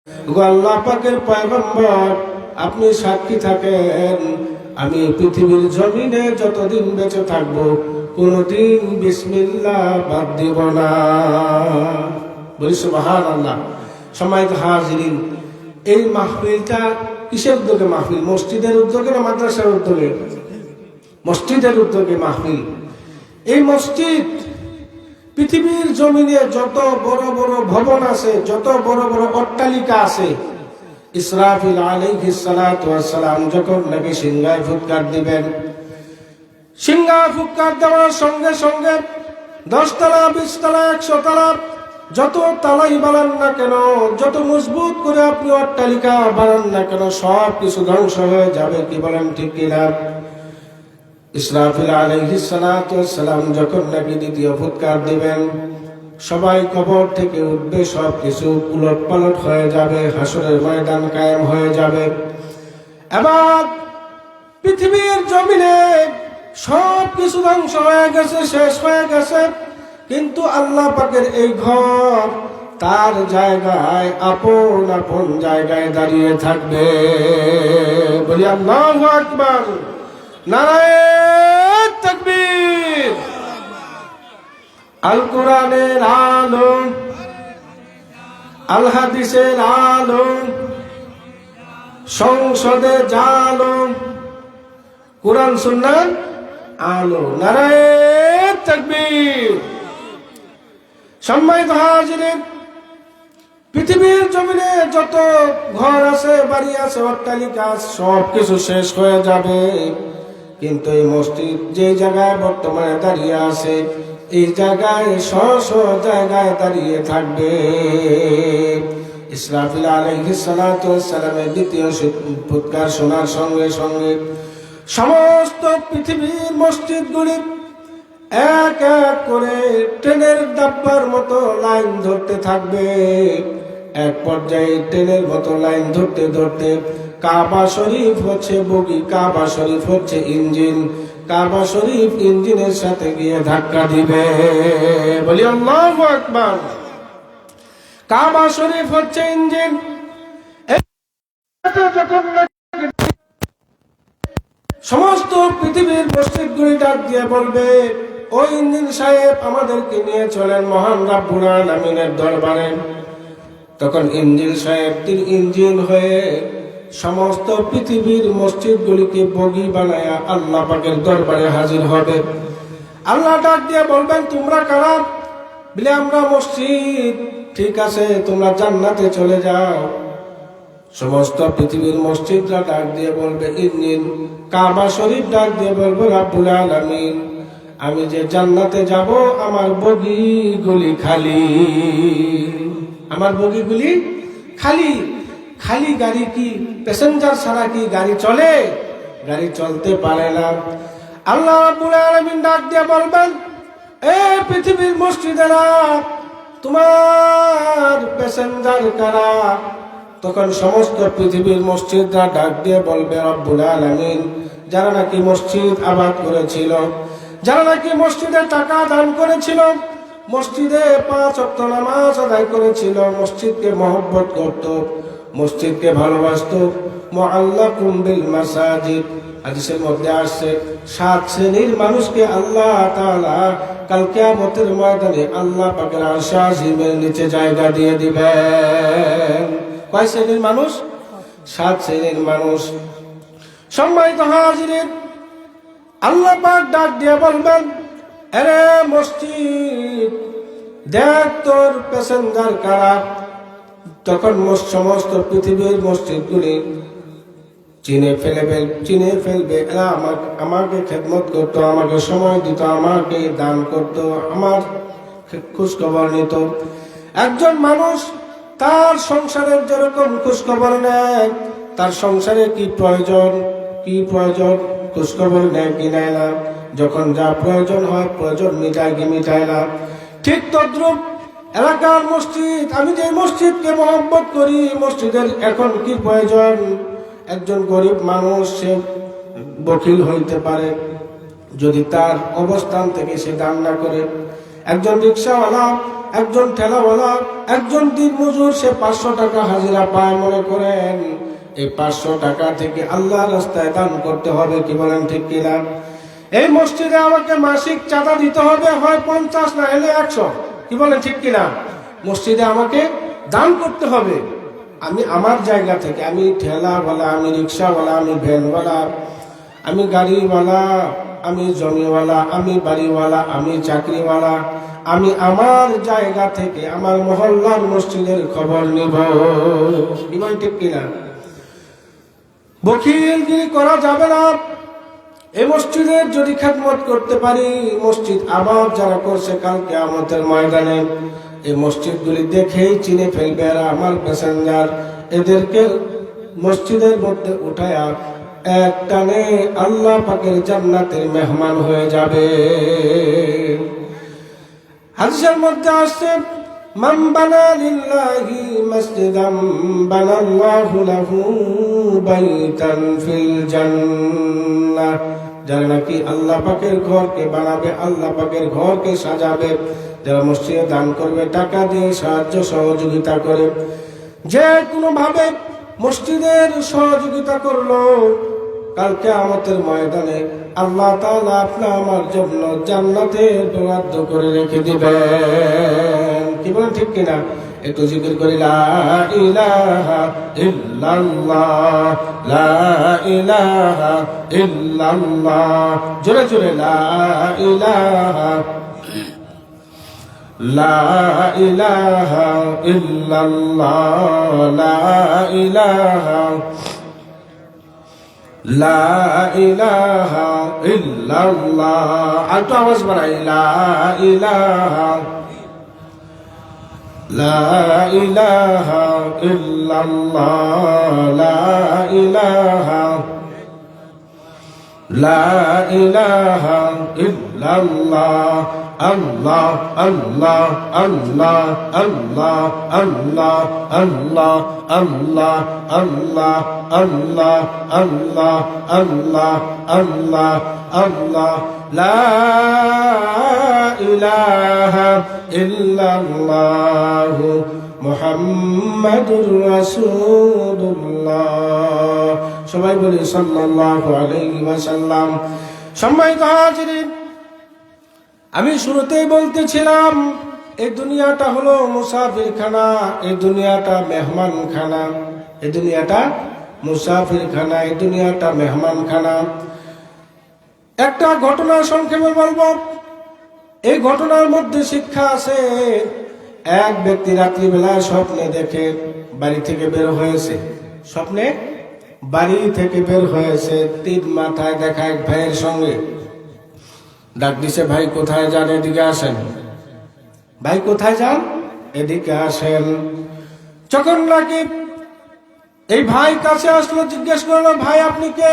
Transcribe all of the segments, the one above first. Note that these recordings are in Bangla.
আল্লাহ পাকের পয়গম্বর, আপনি সাক্ষী থাকেন, আমি পৃথিবীর জমিনে যতদিন বেঁচে থাকবো কোনদিন বিসমিল্লাহ বাদ দিব না। বলি সুবহানাল্লাহ। সম্মানিত হাজিরিন, এই মাহফিলটা কিসের উদ্যোগে মাহফিল? মসজিদের উদ্যোগে না মাদ্রাসার উদ্যোগে? মসজিদের উদ্যোগে মাহফিল। এই মসজিদ পৃথিবীর জমিনে যত বড় বড় ভবন আছে, যত বড় বড় অট্টালিকা আছে, ইসরাফিল আলাইহিস সালাতু ওয়াস সালাম যখন নাকি সিংহায় ফুৎকার দিবেন, সিংহায় ফুৎকার দেওয়ার সঙ্গে সঙ্গে 10 তলা 20 তলা 100 তলা যত তালাই বানান না কেন, যত মজবুত করে আপনি অট্টালিকা বানান না কেন, সব কিছু ধ্বংস হয়ে যাবে। কি বলেন ঠিক কিনা? ইসরাফিল আলাইহিস সালাতু ওয়াস সালাম যখন নাকি দ্বিতীয় ফুৎকার দিবেন, সবাই কবর থেকে উঠবে, সব কিছু উলটপালট হয়ে যাবে, হাসরের ময়দান কায়েম হয়ে যাবে। এবার পৃথিবীর জমিনে সব কিছু ধ্বংস হয়ে গেছে, শেষ হয়ে গেছে, কিন্তু আল্লাহ পাকের এই ঘর তার জায়গায় আপন আপন জায়গায় দাঁড়িয়ে থাকবে। বলি আল্লাহু আকবার, নারায়ে তাকবীর। আল কোরআনের আলো, আল হাদিসের আলো, সংসদে জালো, কোরআন সুন্নাহর আলো। নারায়ে তাকবীর। সম্মানিত হাজিরিন, পৃথিবীর জমিনে যত ঘর আছে, বাড়ি আছে, অট্টালিকা আছে, সব কিছু শেষ হয়ে যাবে, কিন্তু এই মসজিদ যে জায়গায় বর্তমানে দাঁড়িয়ে আছে, এই জায়গায় স্ব জায়গায় দাঁড়িয়ে থাকবে। ইসরাফিল আলাইহিস সালাতু ওয়াস সালামের দ্বিতীয় ফুৎকার শোনার সঙ্গে সঙ্গে সমস্ত পৃথিবীর মসজিদগুলি এক এক করে ট্রেনের ডাব্বার মতো লাইন ধরতে থাকবে। এক পর্যায়ে ট্রেনের মতো লাইন ধরতে ধরতে কাবা শরীফ হচ্ছে বগি, কাবা শরীফ হচ্ছে ইঞ্জিন, কাবা শরীফ ইঞ্জিনের সাথে গিয়ে ধাক্কা দিবে। বলি আল্লাহু আকবার। কাবা শরীফ হচ্ছে ইঞ্জিন, সমস্ত পৃথিবীর মসজিদগুলি ডাক দিয়ে বলবে, ও ইঞ্জিন সাহেব, আমাদেরকে নিয়ে চলেন মহান রাব্বুল আলামিনের দরবারে। তখন ইঞ্জিন সাহেব তিনি ইঞ্জিন হয়ে সমস্ত পৃথিবীর মসজিদগুলিকে বগি বানায়া আল্লাহ পাকের দরবারে হাজির হবে। আল্লাহ ডাক দিয়ে বলবেন, তোমরা কারা? বলে আমরা মসজিদ। ঠিক আছে, তোমরা জান্নাতে চলে যাও। সমস্ত পৃথিবীর মসজিদরা ডাক দিয়ে বলবে ইঞ্জিন, কাবা শরীফ ডাক দিয়ে বলবে রাব্বুল আলামিন, আমি যে জান্নাতে যাব আমার বগিগুলি খালি, আমার বগিগুলি খালি। খালি গাড়ি কি প্যাসেঞ্জার ছাড়া কি গাড়ি চলে? গাড়ি চলতে পারে না। আল্লাহ রাব্বুল আলামিন ডাক দিয়ে বলবেন, এ পৃথিবীর মসজিদেরা, তোমার প্যাসেঞ্জার কারা? তখন সমস্ত পৃথিবীর মসজিদরা ডাক দিয়ে বলবে রব্বুল আলামিন, যারা নাকি মসজিদ আবাদ করেছিল, যারা নাকি মসজিদে টাকা দান করেছিল, মসজিদে 5 ওয়াক্ত নামাজ আদায় করেছিল, মসজিদকে মহব্বত করত, মসজিদকে ভালোবাসত। মুআল্লাকুম বিল মাসাজিদ, হাদিসের মধ্যে আসছে 7 শ্রেণীর মানুষকে আল্লাহ তাআলা কাল কিয়ামতের ময়দানে আল্লাহ পাকের আরশে আজিমের নিচে জায়গা দিয়ে দিবেন। কয় শ্রেণীর মানুষ? 7 শ্রেণীর মানুষ। সম্মানিত হাজিরিন, আল্লাহ পাক ডাক দিয়ে বলবেন, আরে মসজিদ, দেখ তোর প্যাসেঞ্জার কারা। তখন সমস্ত পৃথিবীর মসজিদগুলি চিনে ফেলবে, এরা আমাকে খেদমত করতো, আমাকে সময় দিত, আমাকে দান করতো, আমার খোঁজখবর নিত। একজন মানুষ তার সংসারের যেরকম খোঁজখবর নেয়, তার সংসারে কি প্রয়োজন খোঁজখবর নেয় কি নেয় না, যখন যা প্রয়োজন হয়, প্রয়োজন মিটায় কি মিটায় না, ঠিক তদ্রুপ এলাকার মসজিদ, আমি যে মসজিদকে মহব্বত করি, মসজিদের এখন কি প্রয়োজন। একজন গরিব মানুষ সে বখিল হইতে পারে যদি তার অবস্থান থেকে সে দান না করে। একজন রিক্সাওয়ালা একজন ঠেলাওয়ালা, একজন দিনমজুর, সে 500 টাকা হাজিরা পায়। মনে করেন এই 500 টাকা থেকে আল্লাহর রাস্তায় দান করতে হবে। কি বলেন ঠিক কিনা? এই মসজিদে আমাকে মাসিক চাঁদা দিতে হবে, হয় 50 না হলে 100। কি বলেন ঠিক কিনা? মসজিদে আমাকে দান করতে হবে। আমি আমার জায়গা থেকে, আমি ঠেলাওয়ালা, আমি রিক্সাওয়ালা, আমি ভ্যানওয়ালা, আমি গাড়িওয়ালা, আমি জমিওয়ালা, আমি বাড়িওয়ালা, আমি চাকরিওয়ালা, আমি আমার জায়গা থেকে আমার মহল্লার মসজিদের খবর নিব। ইমান ঠিক কিনা? বখিলগিরি করা যাবে না। এই মসজিদের যদি খেদমত করতে পারি, মসজিদ আবার যারা করছে কাল কিয়ামতের ময়দানে এই মসজিদগুলি দেখেই চিনে ফেলবে আর আমার প্যাসেঞ্জার, এদেরকে মসজিদের মধ্যে উঠায়া এক টানে আল্লাহ পাকের জান্নাতের মেহমান হয়ে যাবে। হাদিসের মধ্যে আসছে, মান বানা লিল্লাহি মসজিদান বানাল্লাহু লাহু বাইতান ফিল জান্নাহ। যারা নাকি আল্লাহ পাকের ঘরকে বানাবে, আল্লাহ পাকের ঘরকে সাজাবে, যারা মসজিদে দান করবে, টাকা দিয়ে সাহায্য সহযোগিতা করে, যে কোনো ভাবে মসজিদের সহযোগিতা করলো, কাল কিয়ামতের ময়দানে আল্লাহ তাআলা আপনার আমার জন্য জান্নাতের বরাদ্দ করে রেখে দিবেন। কি বলেন ঠিক কিনা? একটু জিকির করি, লা ইলাহা ইল্লাল্লাহ, লা ইলাহা ইল্লাল্লাহ। জোরে জোরে লা ইলাহা, লা ইলাহা ইল্লাল্লাহ, লা ইলাহা, লা ইলাহা ইল্লাল্লাহ। আর তো আওয়াজ বাড়াই, লা ইলাহা, লা ইলাহা ইল্লাল্লাহ, লা ইলাহা, লা ইলাহা ইল্লাল্লাহ। আল্লাহ আল্লাহ আল্লাহ আল্লাহ আল্লাহ আল্লাহ আল্লাহ আল্লাহ আল্লাহ আল্লাহ আল্লাহ আল্লাহ আল্লাহ, লা ইলাহা ইল্লাল্লাহ মুহাম্মাদুর রাসূলুল্লাহ। সবাই বলি সাল্লাল্লাহু আলাইহি ওয়াসাল্লাম। সম্মানিত হাজিরিন, আমি শুরুতেই বলতেছিলাম এই দুনিয়াটা হলো মুসাফিরখানা, এই দুনিয়াটা মেহমানখানা, এই দুনিয়াটা মুসাফিরখানা, এই দুনিয়াটা মেহমানখানা। একটা ঘটনা সংক্ষেপে বলবো। এই ঘটনার মধ্যে শিক্ষা আছে। এক ব্যক্তি রাত্রিবেলায় স্বপ্নে দেখে বাড়ি থেকে বের হয়েছে, স্বপ্নে বাড়ি থেকে বের হয়েছে, 3 মাথায় দেখা এক ভাইয়ের সঙ্গে। ডাক দিছে, ভাই কোথায় যান, এদিকে আসেন। ভাই কোথায় যান, এদিকে আসেন। যখন নাকি এই ভাই কাছে আসলো, জিজ্ঞেস করলো, ভাই আপনি কে,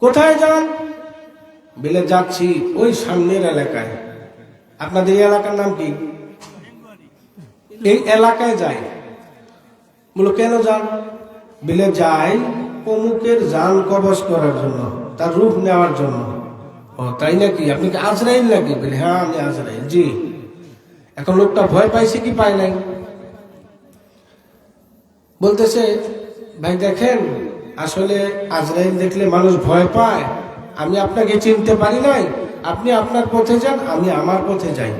কোথায় যান? বলে যাচ্ছি ওই সামনের এলাকায়। আপনাদের এই এলাকার নাম কি? এই এলাকায় যাই। বলো কেন যান? বলে যাই অমুকের জান কবজ করার জন্য, তার রূপ নেওয়ার জন্য। ও তাই নাকি? আপনি কি আজরাইল নাকি? বলে হ্যাঁ আমি আজরাইল। জি। এখন লোকটা ভয় পাইছে কি পায় নাই? বলতেছে, ভাই দেখেন আসলে আজরাইল দেখলে মানুষ ভয় পায়, আমি আপনাকে চিনতে পারি নাই, আপনি আপনার পথে যান, আমি আমার পথে যাই।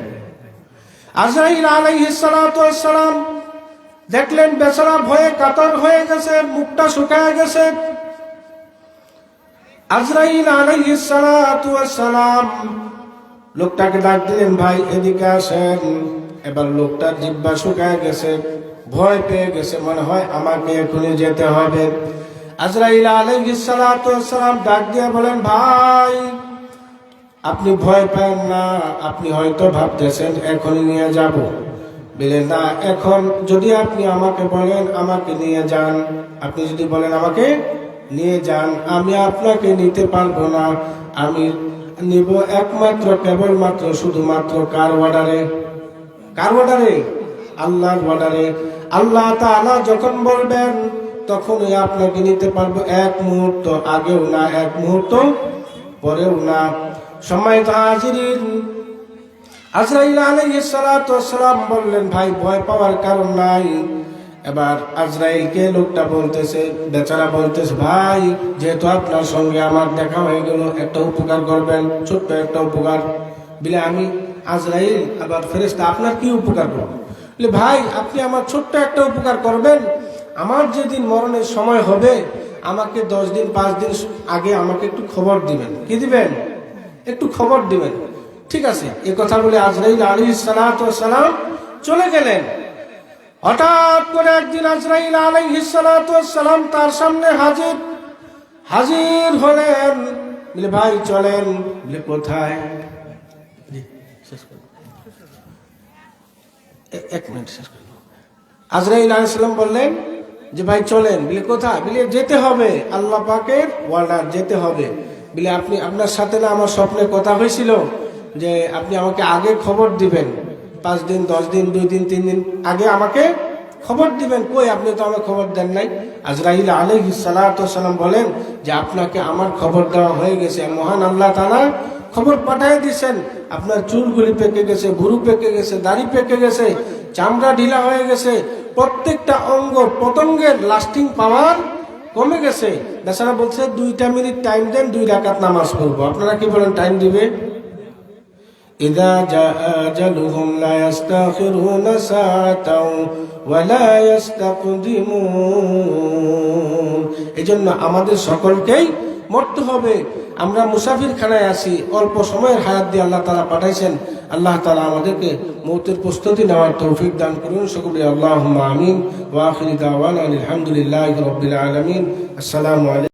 আজরাইল আলাইহিস সালাতু ওয়াস সালাম দেখলেন বেচারা ভয়ে কাতর হয়ে গেছে, মুখটা শুকায় গেছে। আজরাইল আলাইহিস সালাতু ওয়াস সালাম লোকটাকে ডাক দিলেন, ভাই এদিকে আসেন। এবার লোকটার জিহ্বা শুকায় গেছে, ভয় পেয়ে গেছে, মনে হয় আমাকে এখনই যেতে হবে। আজরাইল আলাইহিস সালাতু ওয়াস সালাম ডাক দিয়ে বলেন, ভাই আপনি ভয় পান না, আপনি হয়তো ভাবতেছেন এখনই নিয়ে যাব। বলে না, এখন যদি আপনি আমাকে বলেন আমাকে নিয়ে যান, আপনি যদি বলেন আমাকে নিয়ে যান, আমি আপনাকে নিতে পারবো না। আমি নিব একমাত্র কেবলমাত্র শুধুমাত্র কার অর্ডারে? কার অর্ডারে? আল্লাহর অর্ডারে। আল্লাহ তাআলা যখন বলবেন তখনই আপনাকে নিতে পারবো, এক মুহূর্ত আগেও না, এক মুহূর্ত পরেও না। সম্মানিত হাজিরিন, আজরাইল আলাইহিস সালাতু ওয়াস সালাম বললেন, ভাই ভয় পাওয়ার কারণ নাই। এবার আজরাইলকে লোকটা বলতেছে, বেচারা বলতেছে, ভাই যেহেতু আপনার সঙ্গে আমার দেখা হয়ে গেল, একটা উপকার করবেন, ছোট্ট একটা উপকার। বলে আমি আজরাইল, আবার ফেরেশতা, আপনার কি উপকার করব? বলে ভাই আপনি আমার ছোট্ট একটা উপকার করবেন, আমার যেদিন মরণের সময় হবে আমাকে 10 দিন 5 দিন আগে আমাকে একটু খবর দিবেন। কি দিবেন? একটু খবর দিবেন। ঠিক আছে, এ কথা বলে আজরাইল আলাইহিস সালাতু ওয়াস সালাম চলে গেলেন। হঠাৎ করে একদিন আজরাইল আলাইহিস সালাতু ওয়াস সালাম তার সামনে হাজির হলেন। বলে ভাই চলেন। বলে কোথায়? এক মিনিট শেষ করব। আজরাইল আলাইহিস সালাম বললেন যে ভাই চলেন। বলে কোথায়? বলে যেতে হবে, আল্লাহ পাকের ওয়ার্ডার, যেতে হবে। বলে আপনি, আপনার সাথে না আমার স্বপ্নে কথা হয়েছিল যে আপনি আমাকে আগে খবর দিবেন, 5 দিন 10 দিন 2 দিন 3 দিন আগে আমাকে খবর দিবেন, কই আপনি তো আমাকে খবর দেন নাই। আজরাইল আলাইহিস সালাতু ওয়াস সালাম বলেন যে আপনাকে আমার খবর দেওয়া হয়ে গেছে, মহান আল্লাহ তাআলা খবর পাঠিয়ে দিয়েছেন, আপনার চুলগুলি পেকে গেছে, ভুরু পেকে গেছে, দাড়ি পেকে গেছে, চামড়া ঢিলা হয়ে গেছে, প্রত্যেকটা অঙ্গ প্রত্যঙ্গের লাস্টিং পাওয়ার কমে গেছে। বেচারা বলছে 2টা মিনিট টাইম দেন, 2 রাকাত নামাজ পড়বো। আপনারা কি বলেন, টাইম দিবে? ইযা জাআ আজালুহুম লা ইস্তাখিরুনা সাআতাও ওয়া লা ইস্তাকদিমুন। এজন্য আমাদের সকলকেই মরতে হবে। আমরা মুসাফির খানায় আছি, অল্প সময়ের হায়াত দিয়ে আল্লাহ তাআলা পাঠাইছেন। আল্লাহ তাআলা আমাদেরকে মৌতের প্রস্তুতি নেওয়ার তৌফিক দান করুন। সকলে আল্লাহুম্মা আমিন। ওয়া আখিরু দাওয়ানা আলহামদুলিল্লাহি রাব্বিল আলামিন। আসসালামু আলাইকুম।